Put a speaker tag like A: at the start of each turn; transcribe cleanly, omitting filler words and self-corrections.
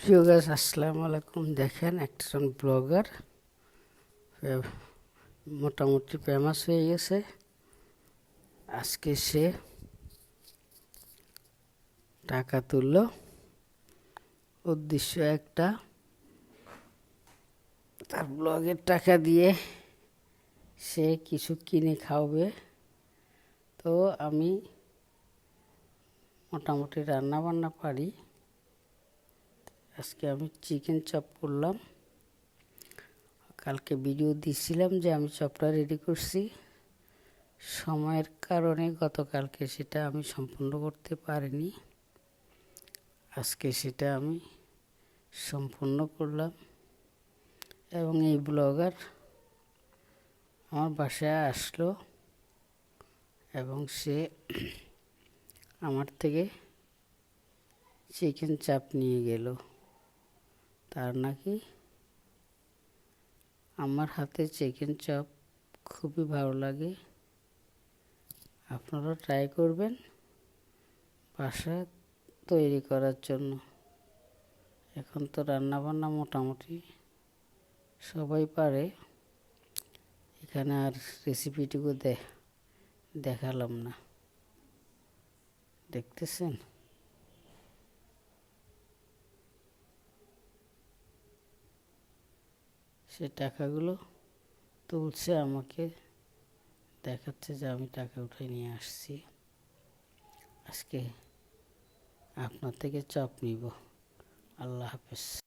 A: প্রিয় গাছ, আসসালামু আলাইকুম। দেখেন, একজন ব্লগার মোটামুটি ফেমাস হয়ে গেছে। আজকে সে টাকা তুললো, উদ্দেশ্য একটা, তার ব্লগের টাকা দিয়ে সে কিছু কিনে খাওয়াবে। তো আমি মোটামুটি রান্না বান্না পারি। আজকে আমি চিকেন চপ করলাম। কালকে ভিডিও দিছিলাম যে আমি চপটা রেডি করছি। সময়ের কারণে গতকালকে সেটা আমি সম্পূর্ণ করতে পারিনি। আজকে সেটা আমি সম্পূর্ণ করলাম এবং এই ব্লগার আমার বাসায় আসলো এবং সে আমার থেকে চিকেন চাপ নিয়ে গেল। তার নাকি আমার হাতে চিকেন চপ খুবই ভালো লাগে। আপনারা ট্রাই করবেন বাসায় তৈরি করার জন্য। এখন তো রান্নাবান্না মোটামুটি সবাই পারে। এখানে আর রেসিপিটুকু দেখালাম না। দেখতেছেন, সে টাকাগুলো তুলছে, আমাকে দেখাচ্ছে যে আমি টাকা উঠে নিয়ে আসছি। আজকে আপনার থেকে চপ নিব। আল্লাহ হাফেজ।